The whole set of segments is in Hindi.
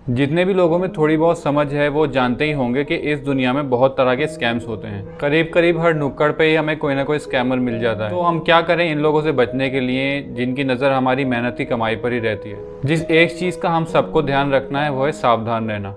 जितने भी लोगों में थोड़ी बहुत समझ है वो जानते ही होंगे कि इस दुनिया में बहुत तरह के स्कैम्स होते हैं। करीब करीब हर नुक्कड़ पे ही हमें कोई ना कोई स्कैमर मिल जाता है। तो हम क्या करें इन लोगों से बचने के लिए जिनकी नज़र हमारी मेहनत की कमाई पर ही रहती है। जिस एक चीज़ का हम सबको ध्यान रखना है वो है सावधान रहना।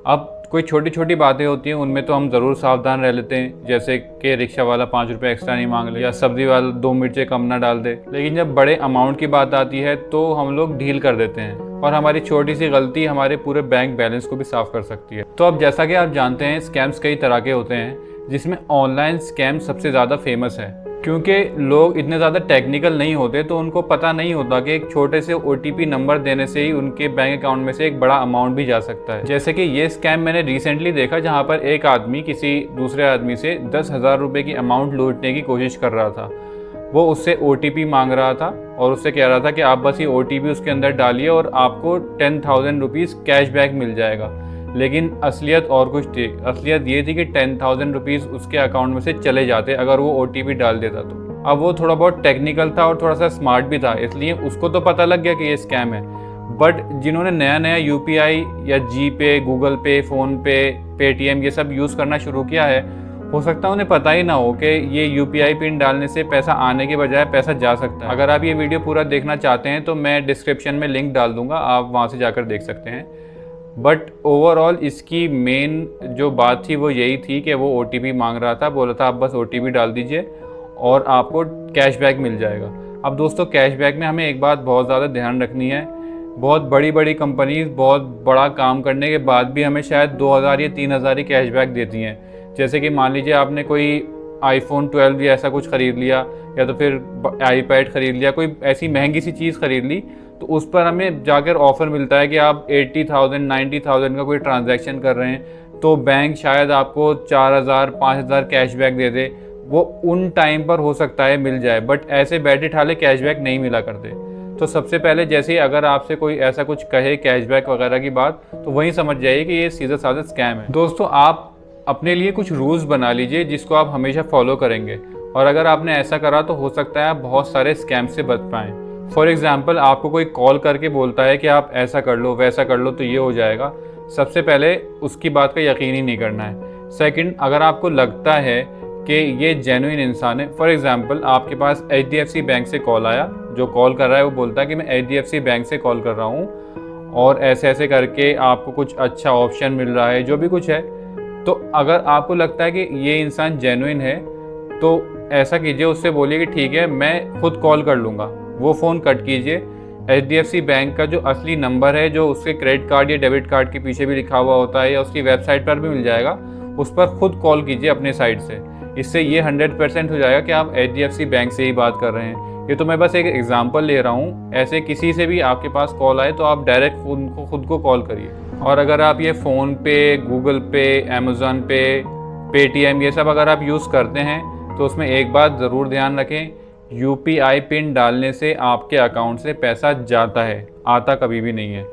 अब कोई छोटी छोटी बातें होती हैं उनमें तो हम ज़रूर सावधान रह लेते हैं, जैसे कि रिक्शा वाला 5 रुपये एक्स्ट्रा नहीं मांग ले या सब्ज़ी वाला 2 मिर्चें कम ना डाल दे। लेकिन जब बड़े अमाउंट की बात आती है तो हम लोग ढील कर देते हैं और हमारी छोटी सी गलती हमारे पूरे बैंक बैलेंस को भी साफ कर सकती है। तो अब जैसा कि आप जानते हैं स्कैम्स कई तरह के होते हैं, जिसमें ऑनलाइन स्कैम सबसे ज़्यादा फेमस है। क्योंकि लोग इतने ज़्यादा टेक्निकल नहीं होते तो उनको पता नहीं होता कि एक छोटे से OTP नंबर देने से ही उनके बैंक अकाउंट में से एक बड़ा अमाउंट भी जा सकता है। जैसे कि ये स्कैम मैंने रिसेंटली देखा, जहाँ पर एक आदमी किसी दूसरे आदमी से 10,000 रुपये की अमाउंट लूटने की कोशिश कर रहा था। वो उससे OTP मांग रहा था और उससे कह रहा था कि आप बस ये OTP उसके अंदर डालिए और आपको 10,000 रुपीज़ कैशबैक मिल जाएगा। लेकिन असलियत और कुछ थी। असलियत ये थी कि 10,000 रुपीज़ उसके अकाउंट में से चले जाते अगर वो OTP डाल देता तो। अब वो थोड़ा बहुत टेक्निकल था और थोड़ा सा स्मार्ट भी था, इसलिए उसको तो पता लग गया कि ये स्कैम है। बट जिन्होंने नया नया UPI या GPay, गूगल पे, फ़ोनपे, पेटीएम ये सब यूज़ करना शुरू किया है, हो सकता है उन्हें पता ही ना हो कि ये UPI पिन डालने से पैसा आने के बजाय पैसा जा सकता है। अगर आप ये वीडियो पूरा देखना चाहते हैं तो मैं डिस्क्रिप्शन में लिंक डाल दूंगा, आप वहाँ से जाकर देख सकते हैं। बट ओवरऑल इसकी मेन जो बात थी वो यही थी कि वो OTP मांग रहा था, बोला था आप बस OTP डाल दीजिए और आपको कैशबैक मिल जाएगा। अब दोस्तों कैशबैक में हमें एक बात बहुत ज़्यादा ध्यान रखनी है, बहुत बड़ी बड़ी कंपनीज बहुत बड़ा काम करने के बाद भी हमें शायद 2,000 या 3,000 ही कैशबैक देती हैं। जैसे कि मान लीजिए आपने कोई iPhone 12 या ऐसा कुछ ख़रीद लिया या तो फिर iPad ख़रीद लिया, कोई ऐसी महंगी सी चीज़ ख़रीद ली, तो उस पर हमें जाकर ऑफ़र मिलता है कि आप 80,000 90,000 का कोई ट्रांजैक्शन कर रहे हैं तो बैंक शायद आपको 4,000 5,000 कैशबैक दे दे। वो उन टाइम पर हो सकता है मिल जाए, बट ऐसे बैठे ठाले कैशबैक नहीं मिला करते। तो सबसे पहले जैसे ही अगर आपसे कोई ऐसा कुछ कहे कैशबैक वगैरह की बात, तो वहीं समझ जाइए कि ये सीधा साधा स्कैम है। दोस्तों आप अपने लिए कुछ रूल्स बना लीजिए जिसको आप हमेशा फॉलो करेंगे, और अगर आपने ऐसा करा तो हो सकता है आप बहुत सारे स्कैम से बच पाएँ। फॉर एग्ज़ाम्पल आपको कोई कॉल करके बोलता है कि आप ऐसा कर लो वैसा कर लो तो ये हो जाएगा, सबसे पहले उसकी बात का यकीन ही नहीं करना है। सेकंड, अगर आपको लगता है कि ये जेन्युइन इंसान है, फॉर एग्ज़ाम्पल आपके पास HDFC बैंक से कॉल आया, जो कॉल कर रहा है वो बोलता है कि मैं HDFC बैंक से कॉल कर रहा हूँ और ऐसे ऐसे करके आपको कुछ अच्छा ऑप्शन मिल रहा है, जो भी कुछ है, तो अगर आपको लगता है कि ये इंसान जेन्युइन है तो ऐसा कीजिए, उससे बोलिए कि ठीक है मैं खुद कॉल कर लूँगा। वो फ़ोन कट कीजिए, HDFC बैंक का जो असली नंबर है, जो उसके क्रेडिट कार्ड या डेबिट कार्ड के पीछे भी लिखा हुआ होता है या उसकी वेबसाइट पर भी मिल जाएगा, उस पर खुद कॉल कीजिए अपने साइड से। इससे ये 100% हो जाएगा कि आप HDFC बैंक से ही बात कर रहे हैं। ये तो मैं बस एक एग्जांपल ले रहा हूँ, ऐसे किसी से भी आपके पास कॉल आए तो आप डायरेक्ट खुद को कॉल करिए। और अगर आप ये फ़ोन पे, गूगल पे, अमेज़न पे, पेटीएम ये सब अगर आप यूज़ करते हैं तो उसमें एक बात ज़रूर ध्यान रखें, UPI पिन डालने से आपके अकाउंट से पैसा जाता है, आता कभी भी नहीं है।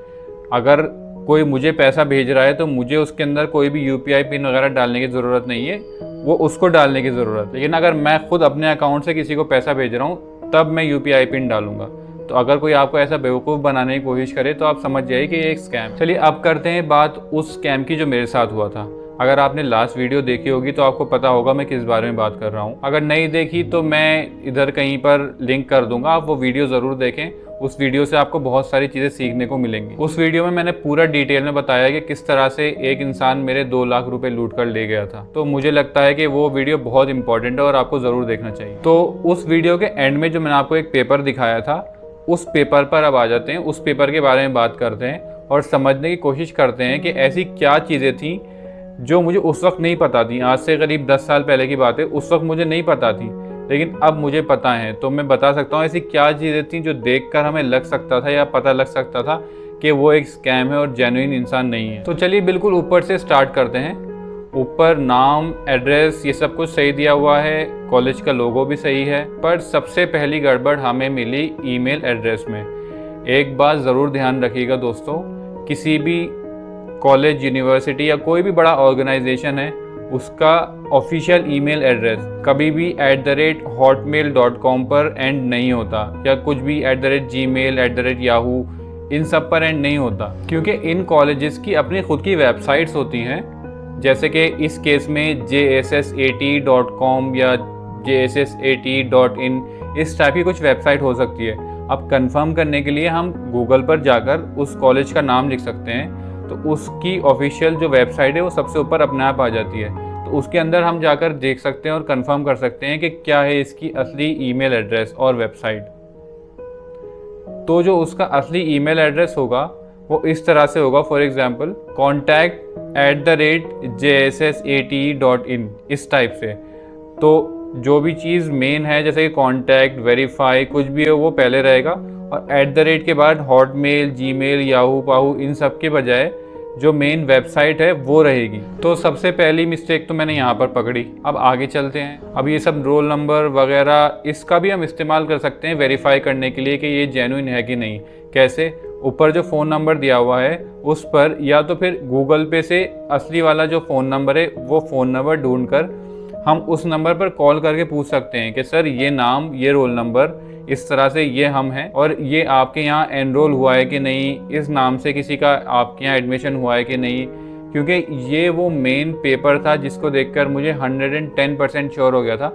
अगर कोई मुझे पैसा भेज रहा है तो मुझे उसके अंदर कोई भी UPI पिन वगैरह डालने की ज़रूरत नहीं है, वो उसको डालने की ज़रूरत है। लेकिन अगर मैं खुद अपने अकाउंट से किसी को पैसा भेज रहा हूँ तब मैं UPI पिन डालूंगा। तो अगर कोई आपको ऐसा बेवकूफ़ बनाने की कोशिश करे तो आप समझ जाइए कि ये एक स्कैम। चलिए अब करते हैं बात उस स्कैम की जो मेरे साथ हुआ था। अगर आपने लास्ट वीडियो देखी होगी तो आपको पता होगा मैं किस बारे में बात कर रहा हूँ। अगर नहीं देखी तो मैं इधर कहीं पर लिंक कर दूंगा, आप वो वीडियो ज़रूर देखें। उस वीडियो से आपको बहुत सारी चीज़ें सीखने को मिलेंगी। उस वीडियो में मैंने पूरा डिटेल में बताया कि किस तरह से एक इंसान मेरे 2 लाख रुपए लूट कर ले गया था। तो मुझे लगता है कि वो वीडियो बहुत इंपॉर्टेंट है और आपको ज़रूर देखना चाहिए। तो उस वीडियो के एंड में जो मैंने आपको एक पेपर दिखाया था, उस पेपर पर अब आ जाते हैं। उस पेपर के बारे में बात करते हैं और समझने की कोशिश करते हैं कि ऐसी क्या चीज़ें थी जो मुझे उस वक्त नहीं पता थी। आज से करीब 10 साल पहले की बात है, उस वक्त मुझे नहीं पता थी लेकिन अब मुझे पता है। तो मैं बता सकता हूँ ऐसी क्या चीज़ें थी जो देखकर हमें लग सकता था या पता लग सकता था कि वो एक स्कैम है और जेन्युइन इंसान नहीं है। तो चलिए बिल्कुल ऊपर से स्टार्ट करते हैं। ऊपर नाम, एड्रेस ये सब कुछ सही दिया हुआ है, कॉलेज का लोगो भी सही है, पर सबसे पहली गड़बड़ हमें मिली ईमेल एड्रेस में। एक बात ज़रूर ध्यान रखिएगा दोस्तों, किसी भी कॉलेज, यूनिवर्सिटी या कोई भी बड़ा ऑर्गेनाइजेशन है, उसका ऑफिशियल ईमेल एड्रेस कभी भी @hotmail.com पर एंड नहीं होता, या कुछ भी @gmail, @yahoo इन सब पर एंड नहीं होता, क्योंकि इन कॉलेजेस की अपनी खुद की वेबसाइट्स होती हैं, जैसे कि इस केस में JSSAT.com या JSSAT.in इस टाइप की कुछ वेबसाइट हो सकती है। अब कंफर्म करने के लिए हम गूगल पर जाकर उस कॉलेज का नाम लिख सकते हैं, तो उसकी ऑफिशियल जो वेबसाइट है वो सबसे ऊपर अपने आप आ जाती है। तो उसके अंदर हम जाकर देख सकते हैं और कंफर्म कर सकते हैं कि क्या है इसकी असली ईमेल एड्रेस और वेबसाइट। तो जो उसका असली ईमेल एड्रेस होगा वो इस तरह से होगा, फॉर एग्जांपल contact@jssate.in, इस टाइप से। तो जो भी चीज़ मेन है, जैसे कि कॉन्टैक्ट, वेरीफाई, कुछ भी है वो पहले रहेगा, और @ के बाद हॉटमेल, जीमेल, याहू पाहू इन सब के बजाय जो मेन वेबसाइट है वो रहेगी। तो सबसे पहली मिस्टेक तो मैंने यहाँ पर पकड़ी। अब आगे चलते हैं। अब ये सब रोल नंबर वगैरह इसका भी हम इस्तेमाल कर सकते हैं वेरीफाई करने के लिए कि ये जेन्युइन है कि नहीं। कैसे? ऊपर जो फ़ोन नंबर दिया हुआ है उस पर या तो फिर गूगल पे से असली वाला जो फ़ोन नंबर है वो फ़ोन नंबर ढूंढकर हम उस नंबर पर कॉल करके पूछ सकते हैं कि सर ये नाम, ये रोल नंबर, इस तरह से ये हम हैं और ये आपके यहाँ एनरोल हुआ है कि नहीं, इस नाम से किसी का आपके यहाँ एडमिशन हुआ है कि नहीं। क्योंकि ये वो मेन पेपर था जिसको देखकर मुझे 110% श्योर हो गया था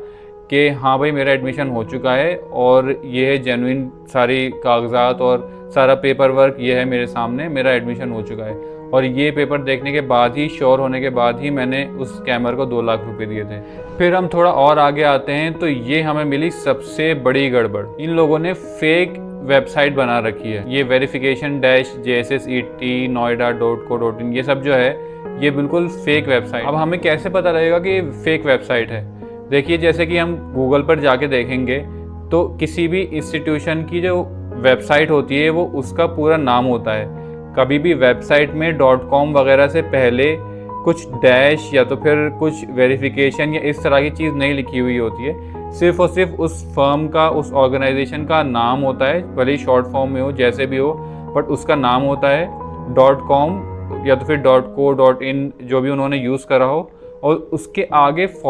कि हाँ भाई मेरा एडमिशन हो चुका है और ये है जेन्युइन, सारी कागजात और सारा पेपर वर्क ये है मेरे सामने, मेरा एडमिशन हो चुका है। और ये पेपर देखने के बाद ही, श्योर होने के बाद ही मैंने उस स्कैमर को 2 लाख रुपए दिए थे। फिर हम थोड़ा और आगे आते हैं तो ये हमें मिली सबसे बड़ी गड़बड़। इन लोगों ने फेक वेबसाइट बना रखी है। ये verification-JSSET noida.co.in ये सब जो है ये बिल्कुल फेक वेबसाइट। अब हमें कैसे पता लगेगा कि ये फेक वेबसाइट है? देखिए, जैसे कि हम गूगल पर जाके देखेंगे तो किसी भी इंस्टीट्यूशन की जो वेबसाइट होती है वो उसका पूरा नाम होता है। कभी भी वेबसाइट में .com वगैरह से पहले कुछ डैश या तो फिर कुछ वेरिफिकेशन या इस तरह की चीज़ नहीं लिखी हुई होती है। सिर्फ और सिर्फ उस फर्म का, उस ऑर्गेनाइजेशन का नाम होता है, भले ही शॉर्ट फॉर्म में हो, जैसे भी हो, बट उसका नाम होता है .com या तो फिर .co.in जो भी उन्होंने यूज़ करा हो, और उसके आगे /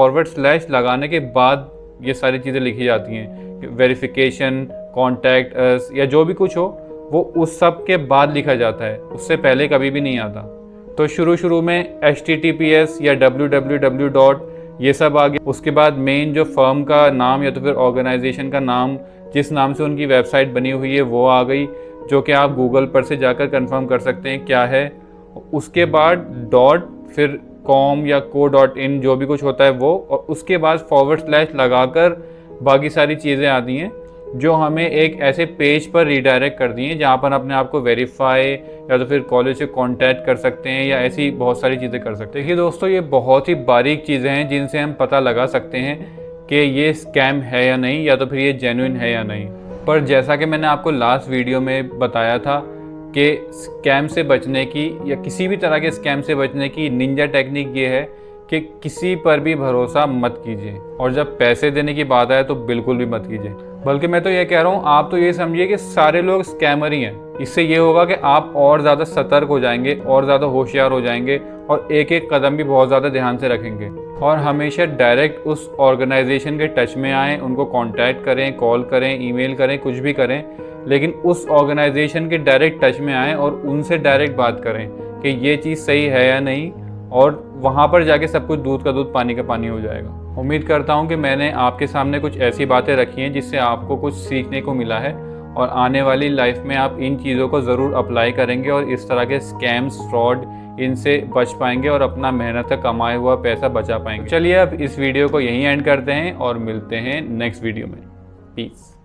लगाने के बाद ये सारी चीज़ें लिखी जाती हैं। वेरिफिकेशन, कॉन्टैक्ट अस या जो भी कुछ हो वो उस सब के बाद लिखा जाता है, उससे पहले कभी भी नहीं आता। तो शुरू में HTTPS या www. ये सब आ गया। उसके बाद मेन जो फर्म का नाम या तो फिर ऑर्गेनाइजेशन का नाम, जिस नाम से उनकी वेबसाइट बनी हुई है वो आ गई, जो कि आप गूगल पर से जाकर कंफर्म कर सकते हैं क्या है। उसके बाद डॉट, फिर com या co.in जो भी कुछ होता है वो, और उसके बाद / लगाकर बाकी सारी चीज़ें आती हैं जो हमें एक ऐसे पेज पर रीडायरेक्ट कर दी हैं जहाँ पर अपने आप को वेरीफाई या तो फिर कॉलेज से कांटेक्ट कर सकते हैं या ऐसी बहुत सारी चीज़ें कर सकते हैं। देखिए दोस्तों, ये बहुत ही बारीक चीज़ें हैं जिनसे हम पता लगा सकते हैं कि ये स्कैम है या नहीं, या तो फिर ये जेन्युइन है या नहीं। पर जैसा कि मैंने आपको लास्ट वीडियो में बताया था कि स्कैम से बचने की या किसी भी तरह के स्कैम से बचने की निंजा टेक्निक ये है कि किसी पर भी भरोसा मत कीजिए, और जब पैसे देने की बात आए तो बिल्कुल भी मत कीजिए। बल्कि मैं तो ये कह रहा हूँ, आप तो ये समझिए कि सारे लोग स्कैमर ही हैं। इससे ये होगा कि आप और ज़्यादा सतर्क हो जाएंगे, और ज़्यादा होशियार हो जाएंगे, और एक एक कदम भी बहुत ज़्यादा ध्यान से रखेंगे। और हमेशा डायरेक्ट उस ऑर्गेनाइजेशन के टच में आएँ, उनको कॉन्टैक्ट करें, कॉल करें, ईमेल करें, कुछ भी करें, लेकिन उस ऑर्गेनाइजेशन के डायरेक्ट टच में आएँ और उनसे डायरेक्ट बात करें कि ये चीज़ सही है या नहीं, और वहाँ पर जाके सब कुछ दूध का दूध पानी का पानी हो जाएगा। उम्मीद करता हूँ कि मैंने आपके सामने कुछ ऐसी बातें रखी हैं जिससे आपको कुछ सीखने को मिला है, और आने वाली लाइफ में आप इन चीज़ों को ज़रूर अप्लाई करेंगे और इस तरह के स्कैम्स, फ्रॉड, इनसे बच पाएंगे और अपना मेहनत का कमाया हुआ पैसा बचा पाएंगे। चलिए अब इस वीडियो को यहीं एंड करते हैं और मिलते हैं नेक्स्ट वीडियो में। पीस।